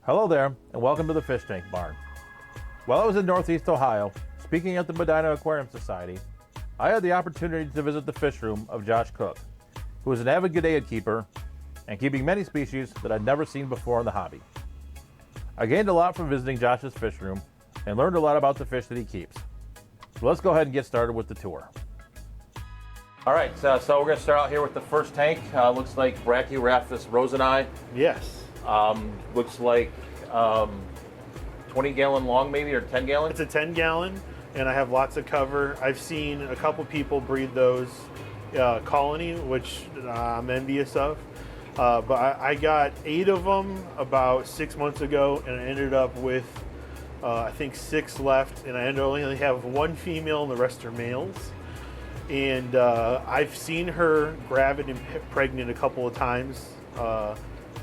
Hello there, and welcome to the Fish Tank Barn. While I was in Northeast Ohio, speaking at the Medina Aquarium Society, I had the opportunity to visit the fish room of Josh Cook, who is an avid Goodeid keeper and keeping many species that I'd never seen before in the hobby. I gained a lot from visiting Josh's fish room and learned a lot about the fish that he keeps. So let's go ahead and get started with the tour. All right, so we're going to start out here with the first tank. Looks like Rarest Roseneye. Yes. Looks like 20 gallon long maybe, or 10 gallon? It's a 10 gallon and I have lots of cover. I've seen a couple people breed those colony, which I'm envious of. But I got 8 of them about 6 months ago and I ended up with I think 6 left, and I only have 1 female and the rest are males. And I've seen her gravid and pregnant a couple of times.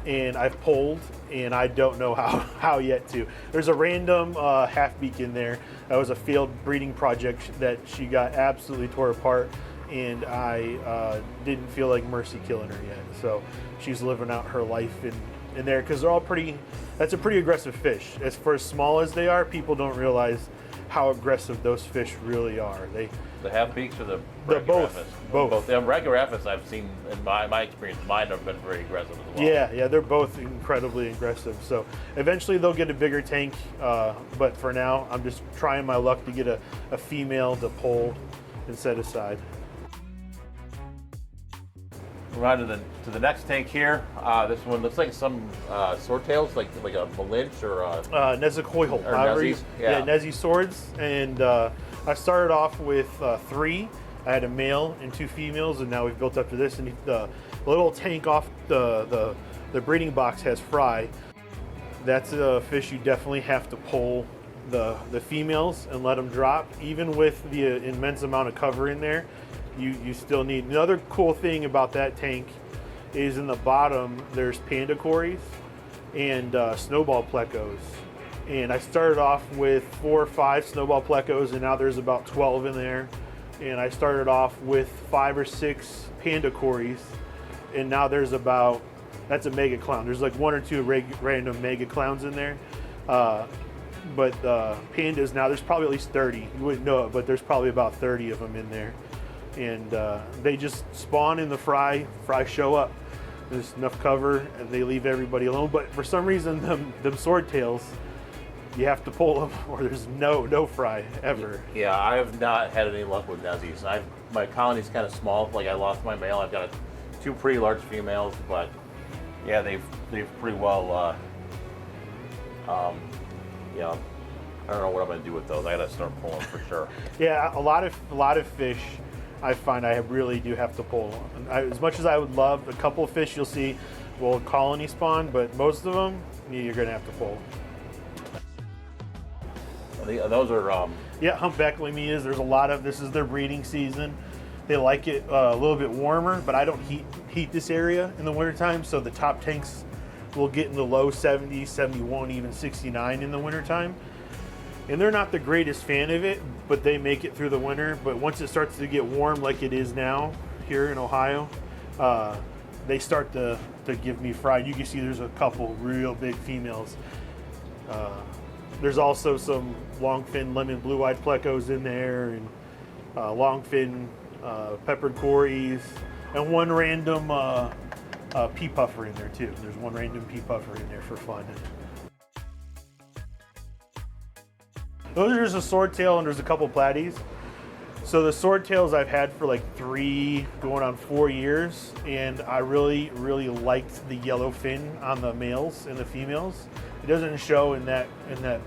And I've polled, and I don't know how yet to. There's a random half beak in there. That was a failed breeding project that she got absolutely tore apart, and I didn't feel like mercy killing her yet. So she's living out her life in there, because they're all pretty, that's a pretty aggressive fish. As for as small as they are, people don't realize how aggressive those fish really are. The half beaks or the both. The Rarest I've seen in my experience. Mine have been very aggressive as well. Yeah, they're both incredibly aggressive. So eventually they'll get a bigger tank, but for now I'm just trying my luck to get a female to pull and set aside. We're on to the next tank here. This one looks like some swordtails, like a Malinch or a Nezacoyhol. or Nezzies. Yeah, Nezzy swords. And I started off with 3. I had a male and 2 females, and now we've built up to this. And the little tank off the breeding box has fry. That's a fish you definitely have to pull the females and let them drop. Even with the immense amount of cover in there, you still need. Another cool thing about that tank is in the bottom there's panda cories and snowball plecos. And I started off with 4 or 5 snowball plecos, and now there's about 12 in there. And I started off with 5 or 6 panda cories, and now there's about, that's a mega clown. There's like 1 or 2 random mega clowns in there. But pandas now, there's probably at least 30. You wouldn't know it, but there's probably about 30 of them in there. And they just spawn in the fry show up. There's enough cover and they leave everybody alone. But for some reason, them swordtails, you have to pull them or there's no fry ever. Yeah, I have not had any luck with Nezzies. My colony's kind of small. Like I lost my male. I've got 2 pretty large females, but yeah, they've pretty well. Yeah, I don't know what I'm gonna do with those. I gotta start pulling for sure. Yeah, a lot of fish I find I really do have to pull. As much as I would love, a couple of fish you'll see will colony spawn, but most of them you're gonna have to pull. Those are yeah, humpback limias. There's a lot of, this is their breeding season. They like it a little bit warmer, but I don't heat this area in the wintertime, so the top tanks will get in the low 70s, 71, even 69 in the wintertime. And they're not the greatest fan of it, but they make it through the winter. But once it starts to get warm like it is now here in Ohio, they start to give me fry. You can see there's a couple real big females. There's also some longfin lemon blue-eyed plecos in there, and longfin peppered cories, and 1 random pea puffer in there too. There's 1 random pea puffer in there for fun. Those are just a swordtail, and there's a couple platies. So the swordtails I've had for like 3 going on 4 years, and I really liked the yellow fin on the males and the females. It doesn't show in that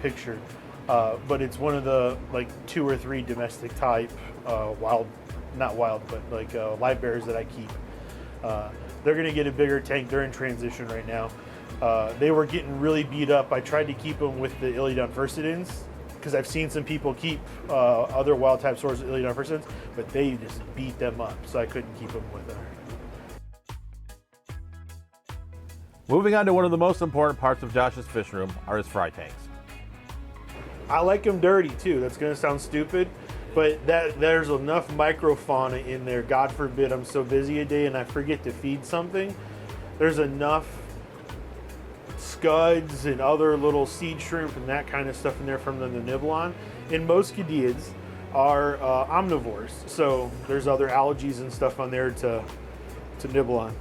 picture, but it's one of the like 2 or 3 domestic type not wild, but like live bears that I keep. They're gonna get a bigger tank. They're in transition right now. They were getting really beat up. I tried to keep them with the Iliodon furcidans, because I've seen some people keep other wild type swords with Iliodon furcidans, but they just beat them up, so I couldn't keep them with them. moving on to one of the most important parts of Josh's fish room are his fry tanks. I like them dirty too. That's gonna sound stupid, but there's enough microfauna in there. God forbid I'm so busy a day and I forget to feed something. There's enough scuds and other little seed shrimp and that kind of stuff in there from them to nibble on. And most Goodeids are omnivores, so there's other algae and stuff on there to nibble on.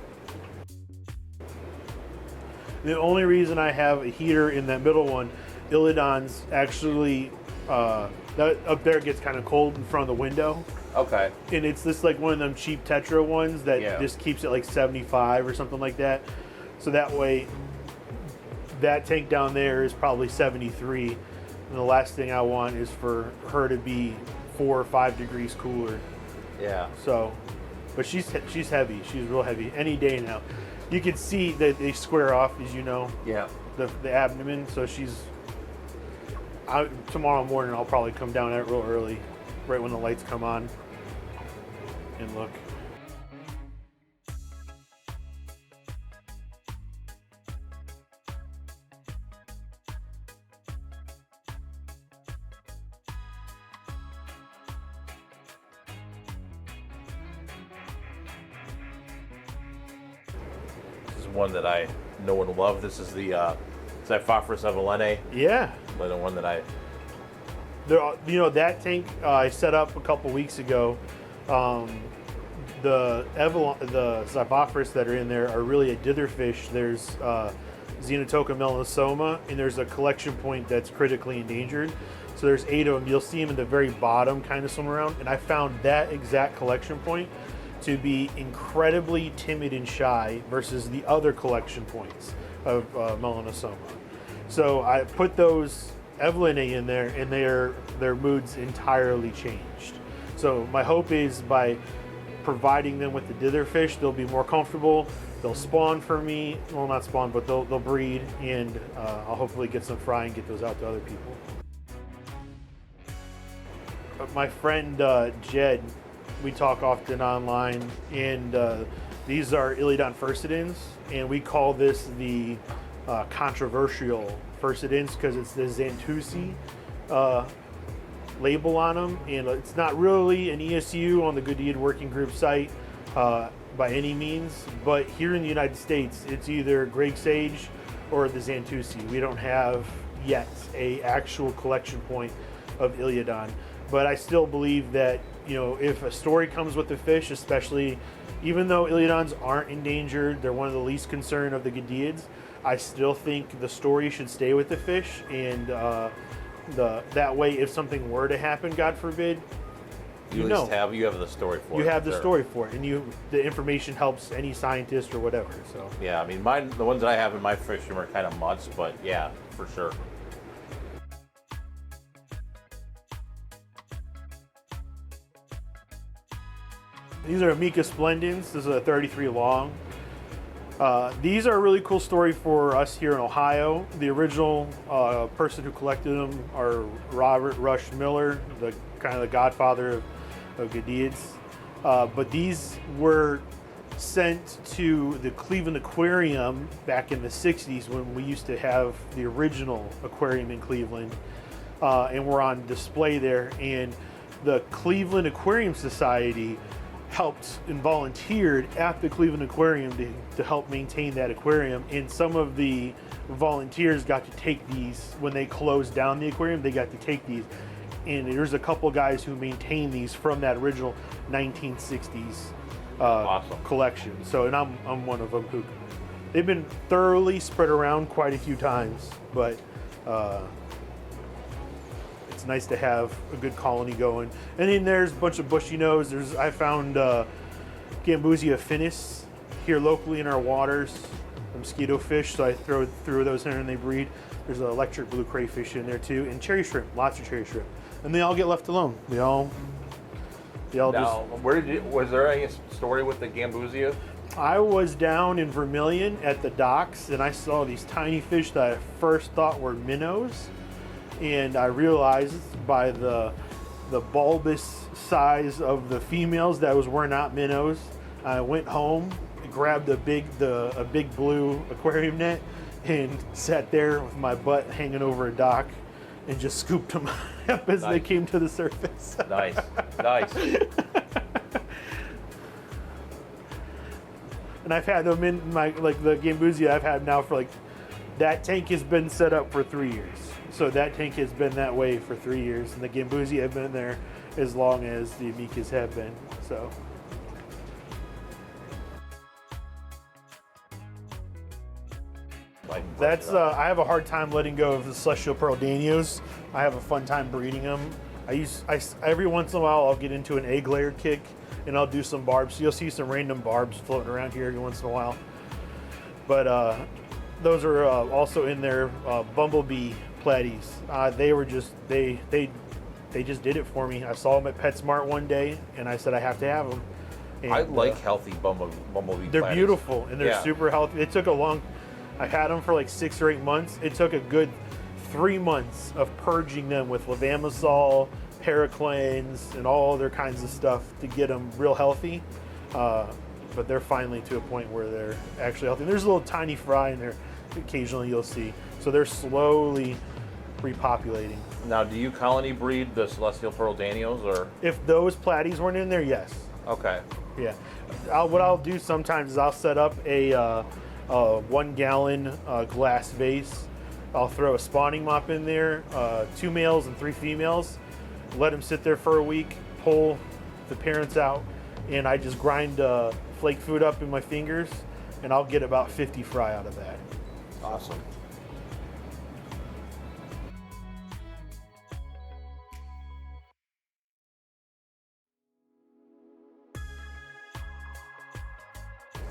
The only reason I have a heater in that middle one, Illidan's actually, that up there gets kind of cold in front of the window. Okay. And it's just like one of them cheap Tetra ones that just keeps it like 75 or something like that. So that way, that tank down there is probably 73. And the last thing I want is for her to be 4 or 5 degrees cooler. Yeah. So, but she's heavy. She's real heavy. Any day now. You can see that they square off, as you know. Yeah. The abdomen. So tomorrow morning I'll probably come down at it real early, right when the lights come on, and look. This is one that I know and love. This is the Xiphophorus evelene. Yeah. The one that I... That tank I set up a couple weeks ago. The Xiphophorus that are in there are really a dither fish. There's Xenotoca melanoma, and there's a collection point that's critically endangered. So there's 8 of them. You'll see them in the very bottom, kind of swim around. And I found that exact collection point to be incredibly timid and shy versus the other collection points of melanosoma. So I put those Evelyn in there, and their moods entirely changed. So my hope is by providing them with the dither fish, they'll be more comfortable. They'll spawn for me. Well, not spawn, but they'll breed, and I'll hopefully get some fry and get those out to other people. My friend Jed, we talk often online, and these are Illidan furcidans, and we call this the controversial furcidans because it's the Xanthusi label on them, and it's not really an ESU on the Goodeid Working Group site by any means, but here in the United States, it's either Greg Sage or the Xanthusi. We don't have yet a actual collection point of Illidan, but I still believe that, if a story comes with the fish, especially even though Illidans aren't endangered, they're one of the least concerned of the Goodeids, I still think the story should stay with the fish, and that way, if something were to happen, God forbid, you have the story for it. You have the story for it, and the information helps any scientist or whatever. So yeah, I mean, the ones that I have in my fish room are kind of mutts, but yeah, for sure. These are Amica splendens. This is a 33 long. These are a really cool story for us here in Ohio. The original person who collected them are Robert Rush Miller, the kind of the godfather of Goodeids. But these were sent to the Cleveland Aquarium back in the 60s when we used to have the original aquarium in Cleveland, and were on display there. And the Cleveland Aquarium Society helped and volunteered at the Cleveland Aquarium to help maintain that aquarium, and some of the volunteers got to take these when they closed down the aquarium. They got to take these, and there's a couple guys who maintain these from that original 1960s awesome collection. So, and I'm one of them who they've been thoroughly spread around quite a few times, but it's nice to have a good colony going. And then there's a bunch of bushy nose. I found Gambusia finis here locally in our waters, mosquito fish, so I threw those in and they breed. There's an electric blue crayfish in there too, and cherry shrimp, lots of cherry shrimp. And they all get left alone. They all now, just... was there any story with the Gambusia? I was down in Vermilion at the docks, and I saw these tiny fish that I first thought were minnows. And I realized by the bulbous size of the females that were not minnows. I went home, grabbed a big blue aquarium net, and sat there with my butt hanging over a dock, and just scooped them up as they came to the surface. Nice. And I've had them in my, like the Gambusia I've had now for like That tank has been set up for 3 years. So that tank has been that way for 3 years, and the Gambusi have been there as long as the Amicas have been. So. That's I have a hard time letting go of the celestial pearl danios. I have a fun time breeding them. Every once in a while I'll get into an egg layer kick and I'll do some barbs. So you'll see some random barbs floating around here every once in a while. But those are also in their bumblebee platies. They were just they just did it for me. I saw them at PetSmart one day and I said I have to have them. And, I like healthy bumblebee. They're platies. beautiful and they're super healthy. It took a long. I had them for like 6 or 8 months. It took a good 3 months of purging them with levamisole, Periclines, and all other kinds of stuff to get them real healthy. But they're finally to a point where they're actually healthy. And there's a little tiny fry in there occasionally you'll see. So they're slowly repopulating. Now, do you colony breed the celestial pearl danios, or? If those platies weren't in there, yes. Okay. Yeah. What I'll do sometimes is I'll set up a 1 gallon glass vase. I'll throw a spawning mop in there, 2 males and 3 females, let them sit there for a week, pull the parents out, and I just grind flake food up in my fingers, and I'll get about 50 fry out of that. Awesome.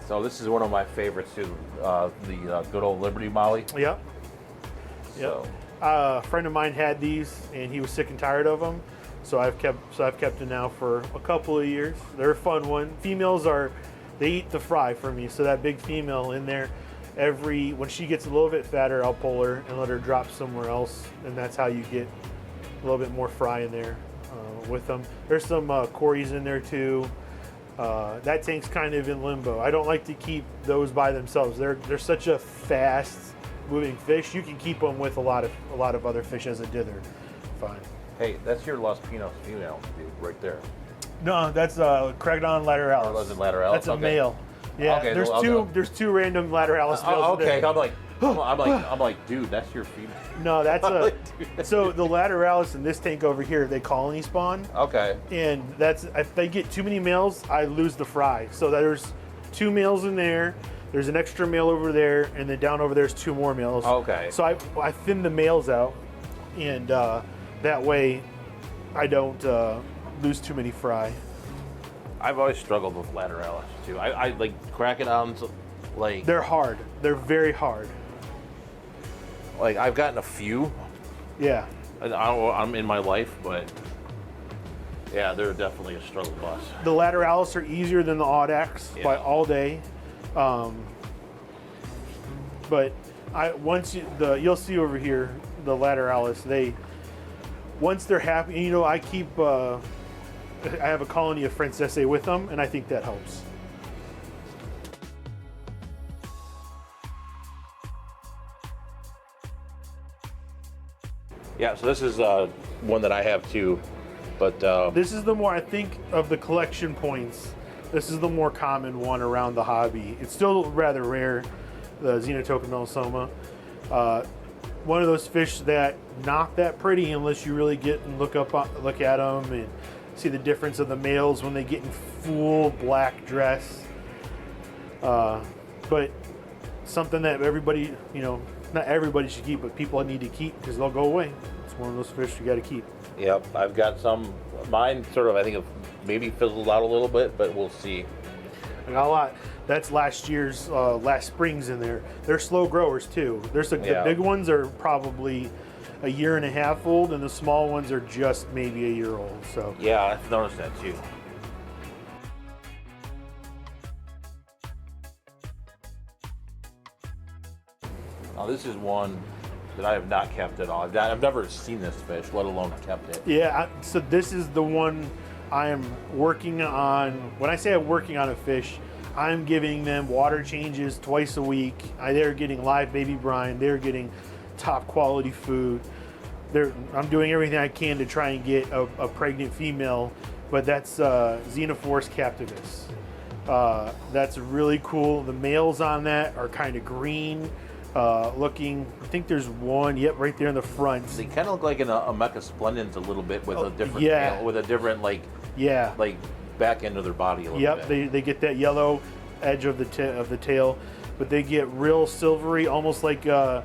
So this is one of my favorites too, the good old Liberty Molly. Yep. So. A friend of mine had these, and he was sick and tired of them. So I've kept them now for a couple of years. They're a fun one. Females they eat the fry for me. So that big female in there, when she gets a little bit fatter, I'll pull her and let her drop somewhere else, and that's how you get a little bit more fry in there with them. There's some Corys in there too. That tank's kind of in limbo. I don't like to keep those by themselves. They're such a fast moving fish. You can keep them with a lot of other fish as a dither. Fine. Hey, that's your Los Pinos female, dude, right there. No, that's Cragdon lateralis. Or was it lateralis? That's a male. Yeah. Okay, there's two random lateralis males. Okay, I'm like, dude, that's your female. No, that's so the lateralis in this tank over here, they colony spawn. Okay. And if they get too many males, I lose the fry. So there's 2 males in there. There's an extra male over there, and then down over there's 2 more males. Okay. So I thin the males out, and that way I don't lose too many fry. I've always struggled with lateralis too. I like crocodons, like they're hard. They're very hard. Like I've gotten a few. Yeah. I'm in my life, but yeah, they're definitely a struggle bus. The lateralis are easier than the audax by all day. But you'll see over here the lateralis. Once they're happy, and, I keep I have a colony of Francese with them, and I think that helps. Yeah, so this is one that I have too, but this is the more, I think, of the collection points. This is the more common one around the hobby. It's still rather rare, the Xenotoca melisoma. One of those fish that not that pretty unless you really get and look at them and see the difference of the males when they get in full black dress. But something that everybody, not everybody should keep, but people need to keep because they'll go away. It's one of those fish you got to keep. Yep, I've got some. Mine sort of, I think, have maybe fizzled out a little bit, but we'll see. I got a lot. That's last year's, last spring's in there. They're slow growers too. The big ones are probably a year and a half old, and the small ones are just maybe a year old. So yeah, I've noticed that too. Now this is one that I have not kept at all. I've never seen this fish, let alone kept it. Yeah, so this is the one I am working on. When I say I'm working on a fish, I'm giving them water changes twice a week. They're getting live baby brine. They're getting top quality food. I'm doing everything I can to try and get a pregnant female, but that's Xenophorus captivus. That's really cool. The males on that are kind of green Looking, I think there's one, yep, right there in the front. They kind of look like a Mecha Splendens a little bit with a different yeah. tail, with a different like back end of their body a little bit. Yep, they get that yellow edge of the tail, but they get real silvery, almost like Xenotoca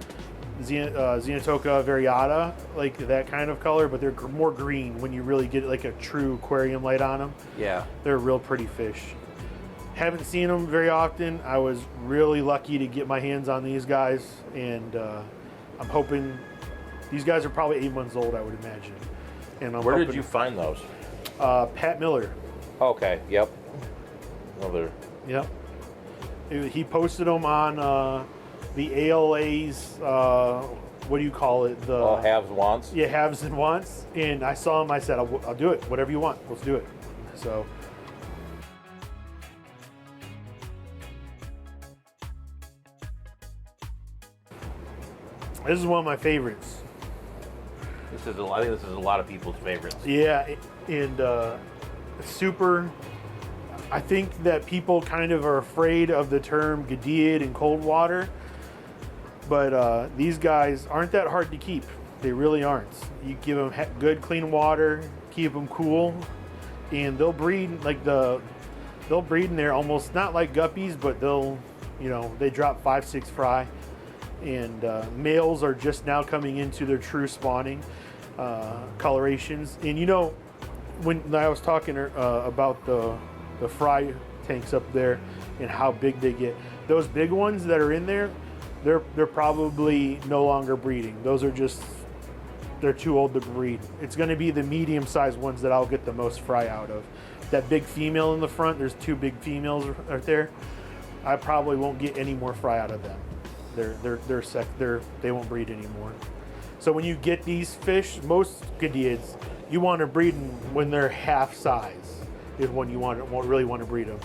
variata, like that kind of color, but they're more green when you really get like a true aquarium light on them. Yeah. They're a real pretty fish. Haven't seen them very often. I was really lucky to get my hands on these guys, and I'm hoping these guys are probably 8 months old, I would imagine. And Where did you find those? Pat Miller. Okay. Yep. Another. Yep. He posted them on the ALA's. What do you call it? The haves wants. Yeah, haves and wants. And I saw him. I said, I'll do it. Whatever you want, let's do it. So. This is one of my favorites. I think this is a lot of people's favorites. Yeah, and super. I think that people kind of are afraid of the term Goodeid in cold water, but these guys aren't that hard to keep. They really aren't. You give them good, clean water, keep them cool, and they'll breed they'll breed in there almost not like guppies, but they drop 5-6 fry. And males are just now coming into their true spawning colorations. And when I was talking about the fry tanks up there and how big they get, those big ones that are in there, they're probably no longer breeding. Those are they're too old to breed. It's going to be the medium-sized ones that I'll get the most fry out of. That big female in the front, there's 2 big females right there. I probably won't get any more fry out of them. They won't breed anymore. So when you get these fish, most Goodeids, you want to breed them when they're half size. Is when you really want to breed them.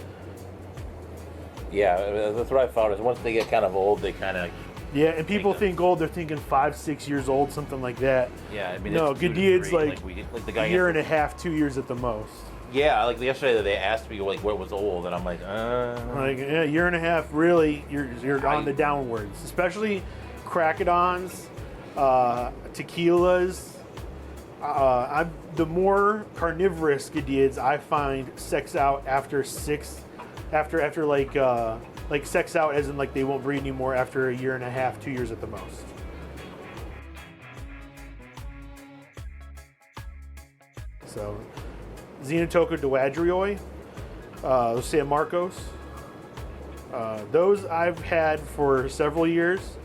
Yeah, that's what I found. Is once they get kind of old, they kind of. Yeah, and people think old. They're thinking 5-6 years old, something like that. Yeah, I mean, no, Goodeids like the guy a year and a half, 2 years at the most. Yeah, like yesterday they asked me like what was old, and I'm like, yeah, year and a half. Really, you're on the downwards, especially cracodons, tequilas. The more carnivorous Goodeids I find sex out after sex out as in like they won't breed anymore after a year and a half, 2 years at the most. So. Xenotoca dowadrioi, San Marcos. Those I've had for several years.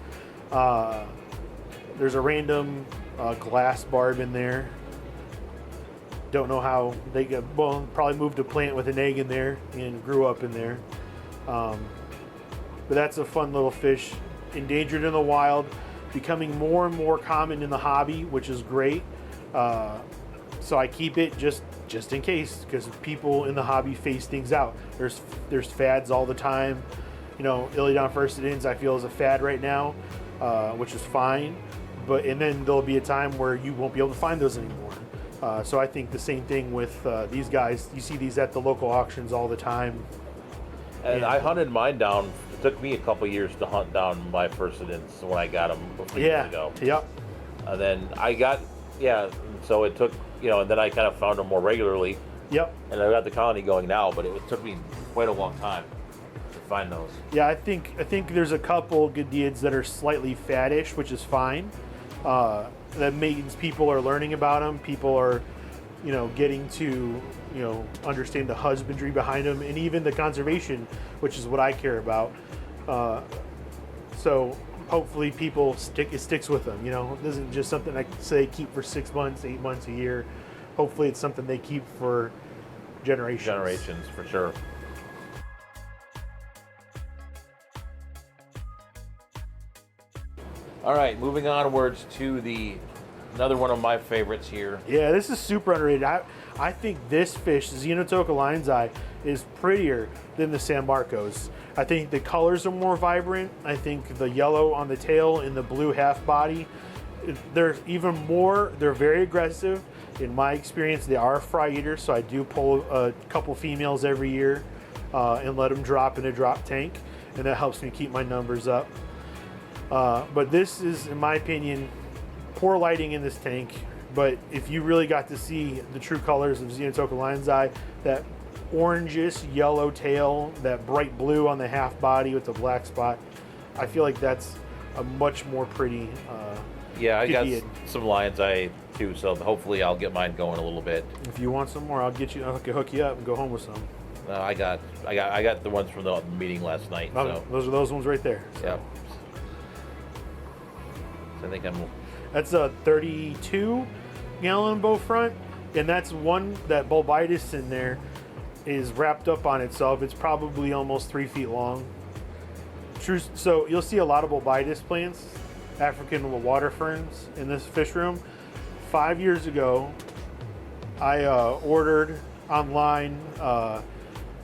There's a random glass barb in there. Don't know how they probably moved a plant with an egg in there and grew up in there. But that's a fun little fish. Endangered in the wild, becoming more and more common in the hobby, which is great. So I keep it just in case, because people in the hobby phase things out. There's fads all the time. Ileodon furcidens I feel is a fad right now, which is fine. And then there'll be a time where you won't be able to find those anymore. So I think the same thing with these guys. You see these at the local auctions all the time. And I hunted mine down. It took me a couple years to hunt down my furcidens when I got them a few years ago. Yep. And then I got, so it took, and then I kind of found them more regularly. Yep. And I got the colony going now, but it took me quite a long time to find those. Yeah, I think there's a couple Goodeids that are slightly faddish, which is fine. That means people are learning about them. People are, getting to, understand the husbandry behind them, and even the conservation, which is what I care about. So hopefully people it sticks with them. It isn't just something I say keep for 6 months, 8 months, a year. Hopefully it's something they keep for generations. Generations, for sure. All right, moving onwards to another one of my favorites here. Yeah, this is super underrated. I think this fish, Xenotoca lion's eye, is prettier than the San Marcos. I think the colors are more vibrant. I think the yellow on the tail and the blue half body, they're very aggressive. In my experience, they are fry eaters, so I do pull a couple females every year and let them drop in a drop tank, and that helps me keep my numbers up. But this is, in my opinion, poor lighting in this tank. But if you really got to see the true colors of Xenotoka lion's eye, that orangish yellow tail, that bright blue on the half body with the black spot, I feel like that's a much more pretty. Yeah, I got Goodeid. some lion's eye too, so hopefully I'll get mine going a little bit. If you want some more, I'll get you. I can hook you up and go home with some. I got the ones from the meeting last night. So Those are those ones right there. So. yeah. So I think I'm. That's a 32-gallon bow front, and that's one that bulbitis in there is wrapped up on itself. It's probably almost 3 feet long. True. So you'll see a lot of bulbitis plants, African water ferns, in this fish room. 5 years ago, I ordered online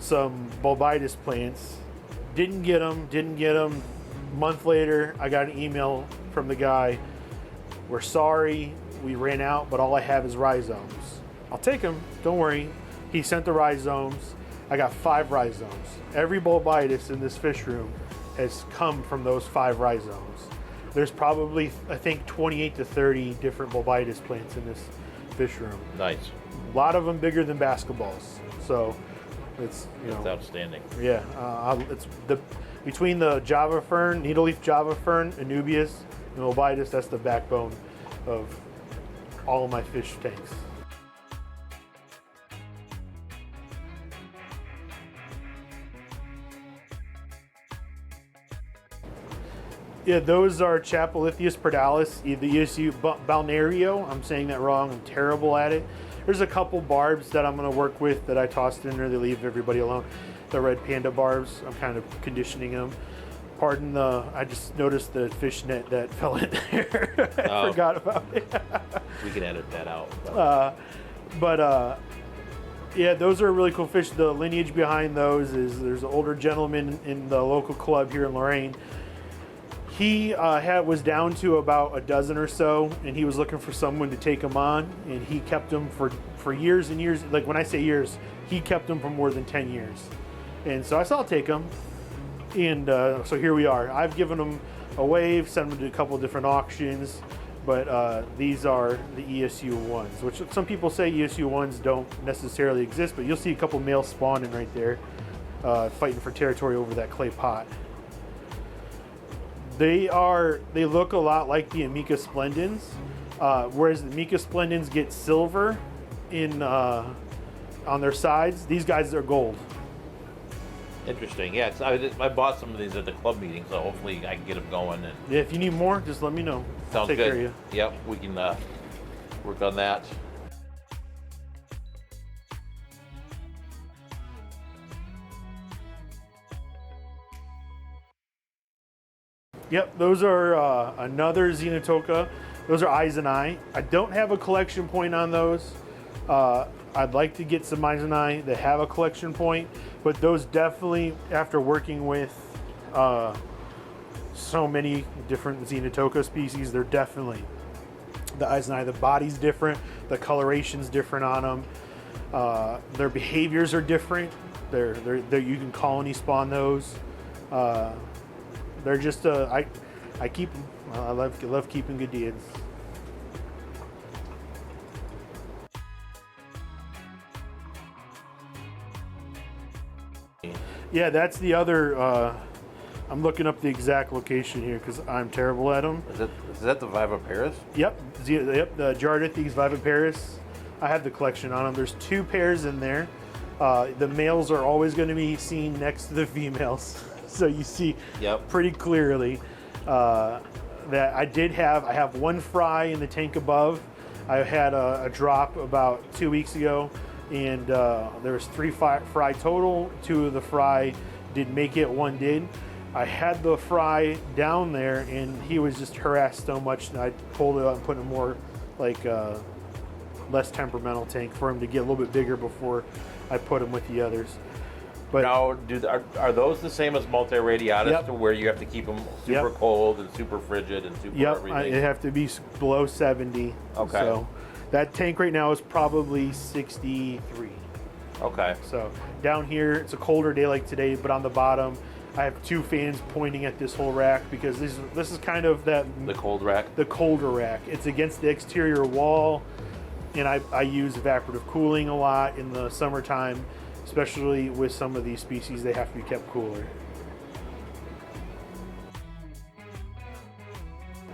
some bulbitis plants. Didn't get them. Month later, I got an email from the guy. We're sorry, we ran out, but all I have is rhizomes. I'll take them, don't worry. He sent the rhizomes. I got 5 rhizomes. Every bulbitis in this fish room has come from those 5 rhizomes. There's probably, I think, 28 to 30 different bulbitis plants in this fish room. Nice. A lot of them bigger than basketballs. So it's, That's outstanding. yeah, it's between the Java fern, needleleaf Java fern, Anubias, and bulbitis. That's the backbone of all of my fish tanks. Yeah, those are Chapelithius pardalis, the ESU balneario. I'm saying that wrong. I'm terrible at it. There's a couple barbs that I'm going to work with that I tossed in there. They leave everybody alone. The red panda barbs, I'm kind of conditioning them. Pardon the, I just noticed the fish net that fell in there. I forgot about it. We can edit that out. Yeah, those are really cool fish. The lineage behind those is there's an older gentleman in the local club here in Lorain. He was down to about a dozen or so, and he was looking for someone to take them on, and he kept them for years and years. Like when I say years, he kept them for more than 10 years. And so I said, I'll take them. And so here we are. I've given them away, sent them to a couple different auctions, but these are the ESU ones, which some people say ESU ones don't necessarily exist, but you'll see a couple males spawning right there, fighting for territory over that clay pot. They look a lot like the Amica splendens, whereas the Amica splendens get silver on their sides. These guys are gold. Interesting. Yeah, I bought some of these at the club meeting, so hopefully I can get them going. And Yeah, if you need more, just let me know. sounds Take good. care of you. Yep, we can work on that. Yep, those are another Xenotoka. Those are eyes and eye. I don't have a collection point on those. I'd like to get some eyes and eye that have a collection point, but those definitely, after working with so many different Xenotoka species, they're definitely the eyes and eye. The body's different, the coloration's different on them. Their behaviors are different. They're you can colony spawn those. They're just I keep them. I love keeping Goodeids. Yeah, that's the other. I'm looking up the exact location here because I'm terrible at them. Is that the Viviparus? Yep, the Jardithes viviparus. I have the collection on them. There's 2 pairs in there. The males are always going to be seen next to the females. So you see pretty clearly that I have 1 fry in the tank above. I had a drop about 2 weeks ago, and there was 3 fry total. 2 of the fry didn't make it, 1 did. I had the fry down there, and he was just harassed so much that I pulled it out and put in a more less temperamental tank for him to get a little bit bigger before I put him with the others. But now, are those the same as multi-radiatus, to where you have to keep them super cold and super frigid and super everything? It have to be below 70. Okay. So that tank right now is probably 63. Okay. So down here, it's a colder day like today, but on the bottom, I have 2 fans pointing at this whole rack because this is kind of the cold rack. The colder rack. It's against the exterior wall, and I use evaporative cooling a lot in the summertime, especially with some of these species. They have to be kept cooler.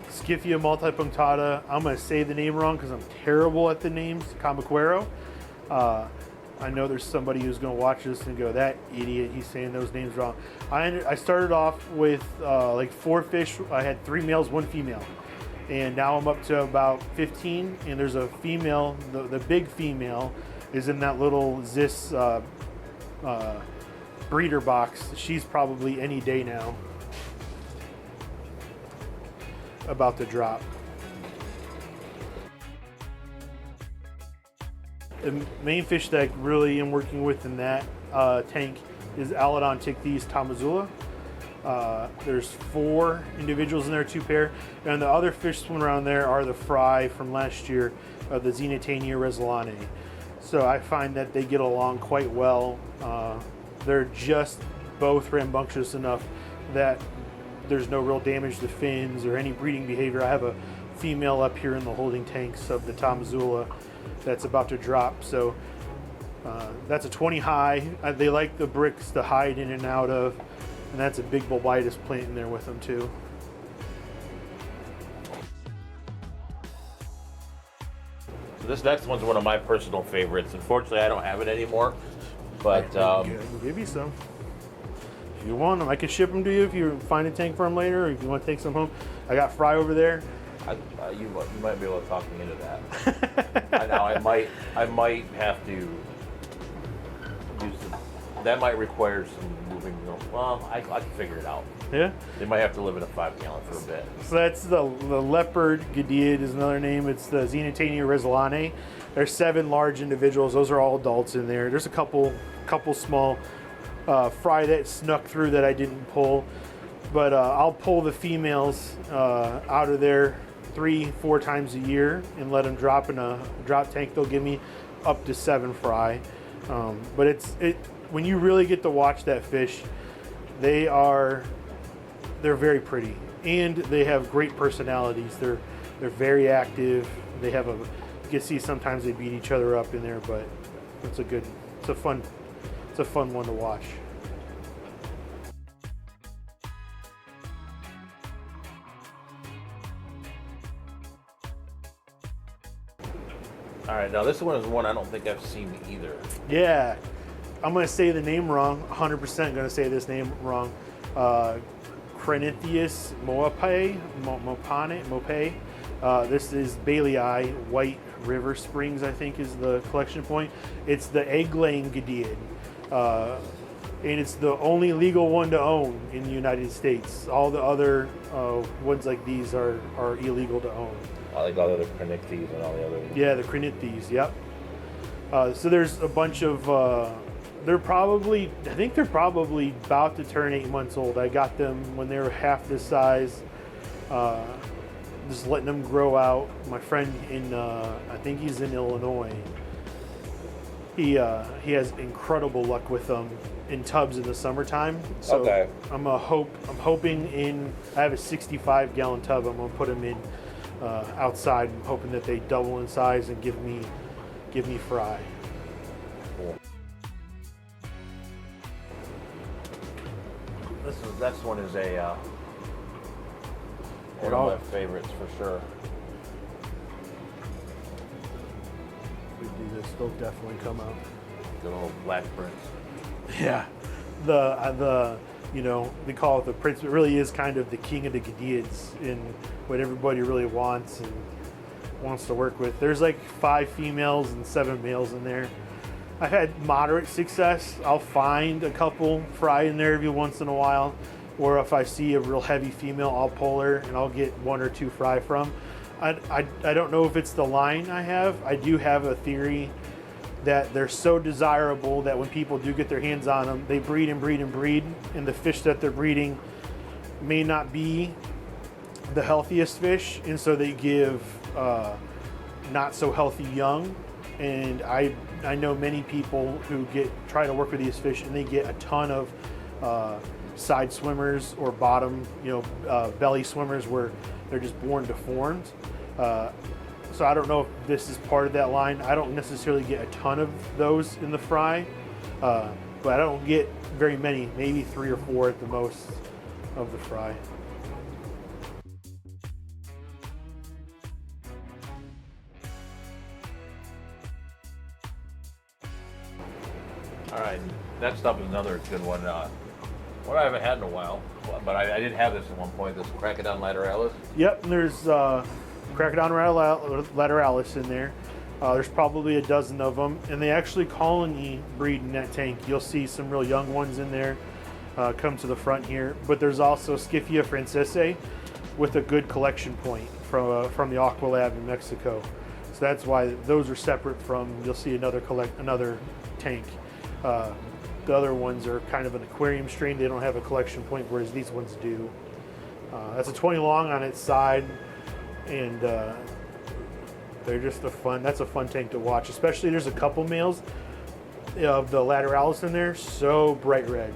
Scyphia multipunctata. I'm going to say the name wrong because I'm terrible at the names. Camaquero. I know there's somebody who's going to watch this and go, that idiot, he's saying those names wrong. I started off with like 4 fish. I had 3 males, 1 female. And now I'm up to about 15, and there's a female. The big female is in that little Zis breeder box. She's probably any day now about to drop. The main fish that I really am working with in that tank is Alodon Tichthyes tamazula. There's 4 individuals in there, 2 pair, and the other fish swimming around there are the fry from last year, the Xenotania resolane. So I find that they get along quite well. They're just both rambunctious enough that there's no real damage to fins or any breeding behavior. I have a female up here in the holding tanks of the tamazula that's about to drop. So that's a 20 high. They like the bricks to hide in and out of, and that's a big bulbitis plant in there with them too. So this next one's one of my personal favorites. Unfortunately, I don't have it anymore, but I can give you some. If you want them, I can ship them to you if you find a tank for them later, or if you want to take some home. I got fry over there. You might be able to talk me into that. Now I might have to use that. Might require some moving. Well, I can figure it out. Yeah. They might have to live in a 5-gallon for a bit. So that's the leopard. Goodeid is another name. It's the Xenotania resolane. There's 7 large individuals. Those are all adults in there. There's a couple small fry that snuck through that I didn't pull, but I'll pull the females out of there 3-4 times a year and let them drop in a drop tank. They'll give me up to 7 fry. But when you really get to watch that fish, they're very pretty and they have great personalities. They're very active. They have you can see sometimes they beat each other up in there, but it's a fun one to watch. All right, now this one is one I don't think I've seen either. Yeah, I'm going to say the name wrong. 100% going to say this name wrong. Crenithius mopae. This is Bailey White River Springs, I think, is the collection point. It's the egg-laying Goodeid. And it's the only legal one to own in the United States. All the other ones like these are illegal to own. I like all the other Crenithies and all the other ones. Yeah, the Crenithies, yep. So there's a bunch of, I think they're probably about to turn 8 months old. I got them when they were half this size, just letting them grow out. My friend I think he's in Illinois, he has incredible luck with them in tubs in the summertime. So okay. I'm hoping I have a 65-gallon tub. I'm gonna put them in outside. I'm hoping that they double in size and give me fry. Cool. This one is one of my favorites for sure. We do this, they'll definitely come out. Good old black prince. Yeah, they call it the prince. It really is kind of the king of the Goodeids in what everybody really wants and wants to work with. There's like 5 females and 7 males in there. I've had moderate success. I'll find a couple fry in there every once in a while, or if I see a real heavy female, I'll pull her and I'll get 1 or 2 fry from. I don't know if it's the line I have. I do have a theory that they're so desirable that when people do get their hands on them, they breed and breed and breed, and the fish that they're breeding may not be the healthiest fish, and so they give not so healthy young. And I know many people who try to work with these fish, and they get a ton of side swimmers or bottom, belly swimmers where they're just born deformed. So I don't know if this is part of that line. I don't necessarily get a ton of those in the fry, but I don't get very many, maybe 3 or 4 at the most of the fry. All right, next up is another good one. One I haven't had in a while, but I did have this at one point. This Crocodon lateralis. Yep, and there's Crocodon lateralis in there. There's probably a dozen of them, and they actually colony breed in that tank. You'll see some real young ones in there come to the front here, but there's also Scyphia francese with a good collection point from the Aqua Lab in Mexico. So that's why those are separate from. You'll see another tank. The other ones are kind of an aquarium strain. They don't have a collection point, whereas these ones do. That's a 20 long on its side, and they're just that's a fun tank to watch. Especially there's a couple males of the lateralis in there, so bright red.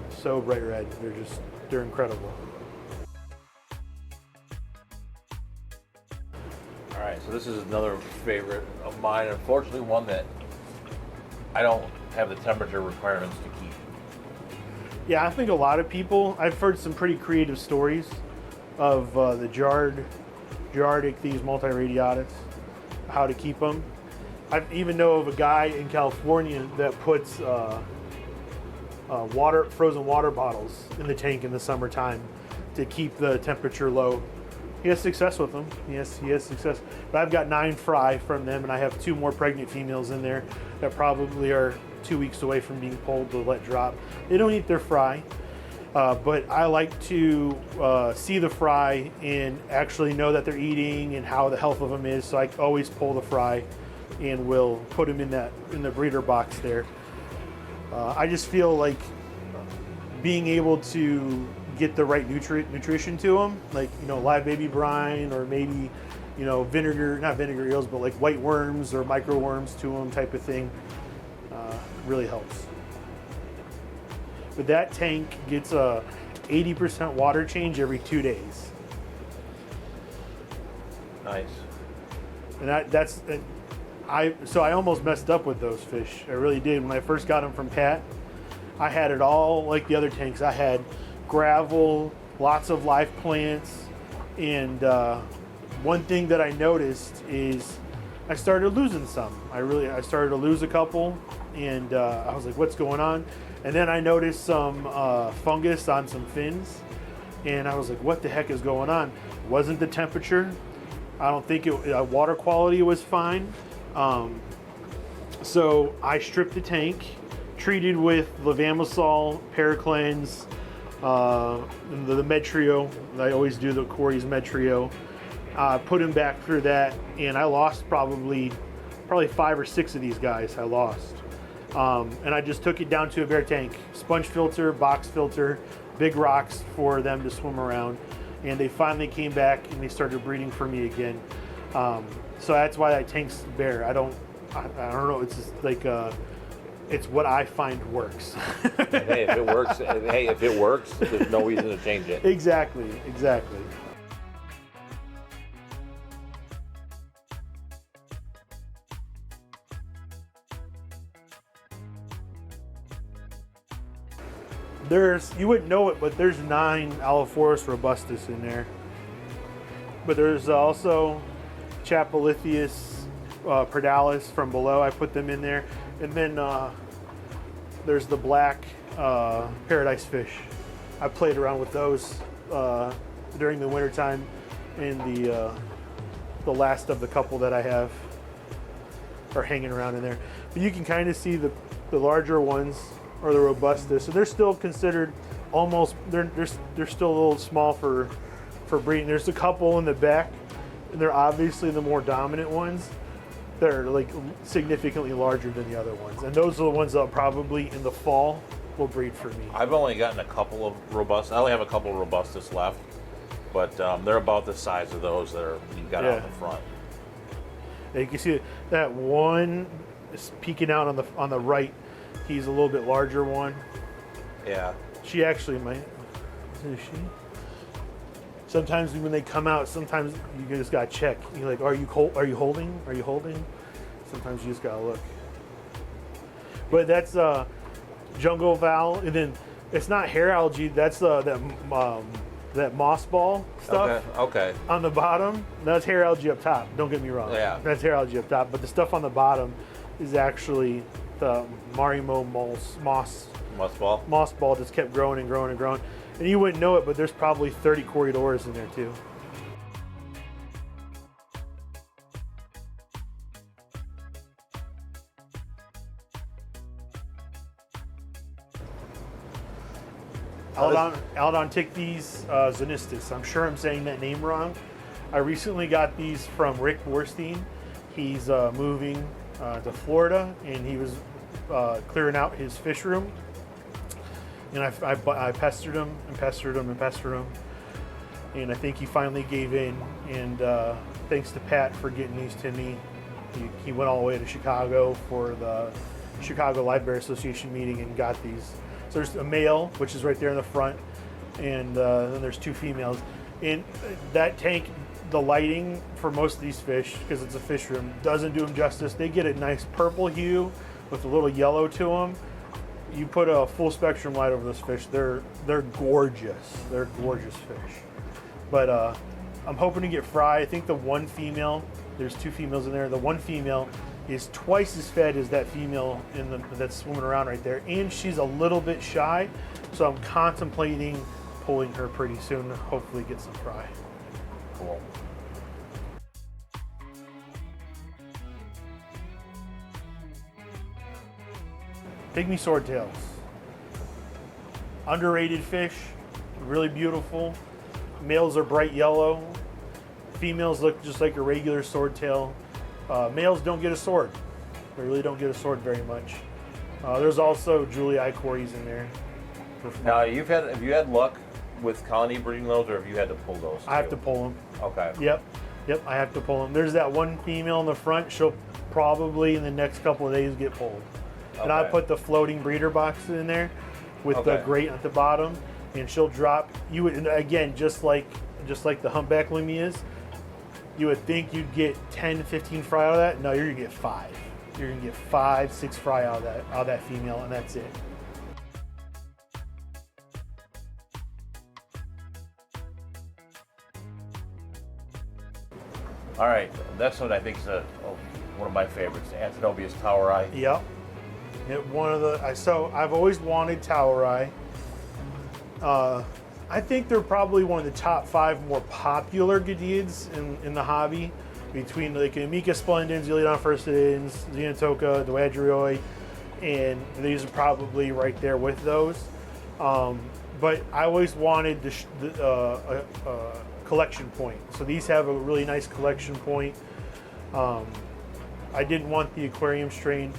They're incredible. All right, so this is another favorite of mine. Unfortunately, one that I don't have the temperature requirements to keep. Yeah, I think a lot of people, I've heard some pretty creative stories of the jarred ichthyes multiradiatus, how to keep them. I even know of a guy in California that puts frozen water bottles in the tank in the summertime to keep the temperature low. He has success with them. Yes, he has success. But I've got 9 fry from them, and I have 2 more pregnant females in there that probably are 2 weeks away from being pulled to let drop. They don't eat their fry, but I like to see the fry and actually know that they're eating and how the health of them is. So I always pull the fry and will put them in the breeder box there. I just feel like being able to get the right nutrition to them, like live baby brine, or maybe not vinegar eels, but like white worms or micro worms to them, type of thing, really helps. But that tank gets a 80% water change every 2 days. Nice. And I almost messed up with those fish. I really did. When I first got them from Pat, I had it all like the other tanks. I had gravel, lots of live plants, and one thing that I noticed is I started losing some. I started to lose a couple, and I was like, what's going on? And then I noticed some fungus on some fins, and I was like, what the heck is going on? It wasn't the temperature. I don't think water quality was fine. So I stripped the tank, treated with levamisole, Paracleanse, the Med Trio. I always do the Corey's Med Trio. Put him back through that, and I lost probably 5 or 6 of these guys. I lost, and I just took it down to a bare tank, sponge filter, box filter, big rocks for them to swim around, and they finally came back and they started breeding for me again. So that's why that tank's bare. I don't know. It's just like it's what I find works. Hey, if it works, there's no reason to change it. Exactly. You wouldn't know it, but there's 9 Allophorus robustus in there. But there's also Chapelithius perdalis from below. I put them in there. And then there's the black paradise fish. I played around with those during the wintertime, and the last of the couple that I have are hanging around in there. But you can kind of see the larger ones are the robustus, so they're still considered they're still a little small for breeding. There's a couple in the back, and they're obviously the more dominant ones. They're like significantly larger than the other ones, and those are the ones that probably in the fall will breed for me. I've only gotten a couple of robust. I only have a couple of robustus left, but they're about the size of those that you got out in the front. Yeah, you can see that one is peeking out on the right. He's a little bit larger one. Yeah. She actually might. Is she? Sometimes when they come out, sometimes you just gotta check. You're like, are you holding? Are you holding? Sometimes you just gotta look. But that's jungle val, and then it's not hair algae. That's that moss ball stuff. Okay. On the bottom, that's hair algae up top. Don't get me wrong. Yeah. That's hair algae up top. But the stuff on the bottom is actually the Marimo moss ball just kept growing and growing and growing. And you wouldn't know it, but there's probably 30 corridors in there too. Alodontictes zenistis. I'm sure I'm saying that name wrong. I recently got these from Rick Borstein. He's moving to Florida, and he was clearing out his fish room. And I pestered him and pestered him and pestered him. And I think he finally gave in. And thanks to Pat for getting these to me. He went all the way to Chicago for the Chicago Library Association meeting and got these. So there's a male, which is right there in the front, and then there's 2 females. And that tank, the lighting for most of these fish, because it's a fish room, doesn't do them justice. They get a nice purple hue with a little yellow to them. You put a full spectrum light over those fish, they're gorgeous. They're gorgeous fish. But I'm hoping to get fry. I think the one female, there's 2 females in there. The one female is twice as fed as that female that's swimming around right there, and she's a little bit shy, so I'm contemplating pulling her pretty soon to hopefully get some fry. Cool. Pygmy swordtails. Underrated fish, really beautiful. Males are bright yellow. Females look just like a regular swordtail. Males don't get a sword. They really don't get a sword very much. There's also Julie icories in there. Now, have you had luck with colony breeding those, or have you had to pull those? I have to pull them. Okay. Yep, I have to pull them. There's that one female in the front. She'll probably in the next couple of days get pulled. Okay. And I put the floating breeder box in there with the grate at the bottom, and she'll drop. You would, again, just like the humpback lumias. You would think you'd get 10, 15 fry out of that. No, you're gonna get 5. You're gonna get 5, 6 fry out of that female, and that's it. All right, that's what I think is one of my favorites, Antinomius toweri. Yep. So I've always wanted toweri. I think they're probably one of the top 5 more popular Goodeids in the hobby, between like Amica splendens, Elyodon furcidens, Xenotoca, Doadrioi, and these are probably right there with those. But I always wanted a collection point. So these have a really nice collection point. I didn't want the aquarium strain.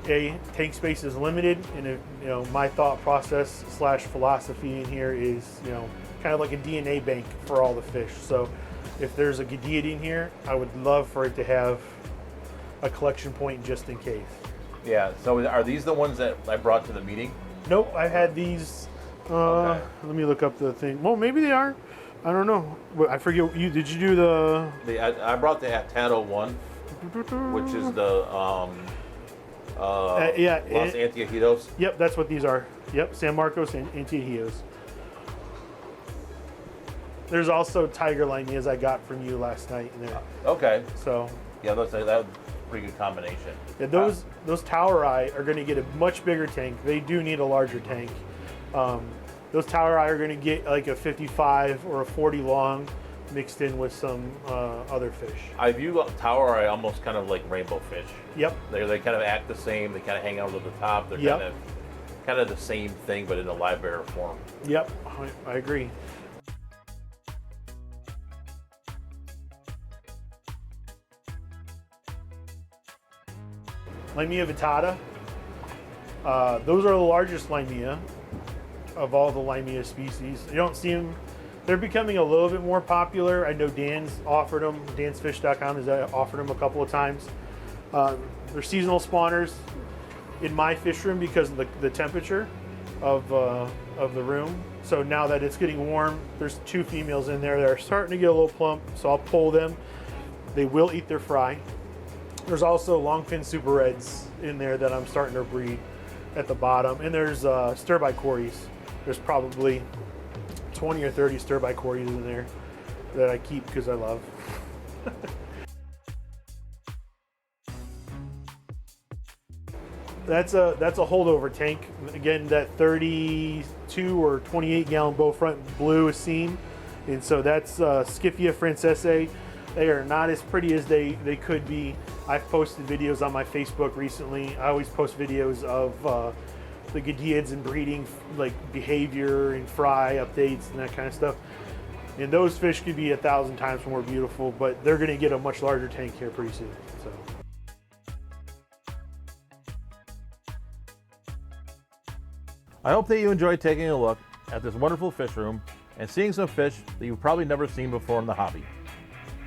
Tank space is limited, and my thought process / philosophy in here is, kind of like a DNA bank for all the fish. So if there's a Goodeid in here, I would love for it to have a collection point just in case. Yeah. So are these the ones that I brought to the meeting? Nope, I had these. Okay. Let me look up the thing. Well, maybe they are. I don't know. I forget. Did you do the? I brought the Atato one, which is the Los Antiajitos. Yep, that's what these are. Yep, San Marcos and Antiajitos. There's also tiger limeas I got from you last night in there. Okay. So. Yeah, that was a pretty good combination. Yeah, those toweri are going to get a much bigger tank. They do need a larger tank. Those toweri are going to get like a 55 or a 40 long, mixed in with some other fish. I view toweri almost kind of like rainbow fish. Yep. They kind of act the same. They kind of hang out at the top. They're kind of the same thing, but in a live bearer form. Yep, I agree. Limea vittata. Those are the largest limea of all the limea species. You don't see them. They're becoming a little bit more popular. I know Dan's offered them. DansFish.com has offered them a couple of times. They're seasonal spawners in my fish room because of the temperature of the room. So now that it's getting warm, there's 2 females in there that are starting to get a little plump, so I'll pull them. They will eat their fry. There's also longfin super reds in there that I'm starting to breed at the bottom. And there's stir-by cories. There's probably 20 or 30 stir-by cories in there that I keep because I love. That's a holdover tank. Again, that 32 or 28 gallon bow front blue is seen, and so that's Scyphia francese. They are not as pretty as they could be. I've posted videos on my Facebook recently. I always post videos of the Goodeids and breeding, like behavior and fry updates and that kind of stuff. And those fish could be 1,000 times more beautiful, but they're going to get a much larger tank here pretty soon. So. I hope that you enjoyed taking a look at this wonderful fish room and seeing some fish that you've probably never seen before in the hobby.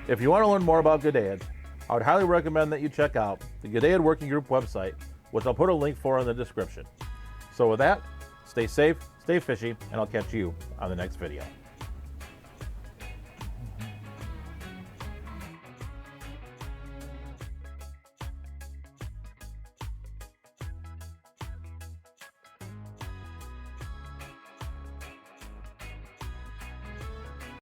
If you want to learn more about Goodeids, I would highly recommend that you check out the Goodeid Working Group website, which I'll put a link for in the description. So with that, stay safe, stay fishy, and I'll catch you on the next video.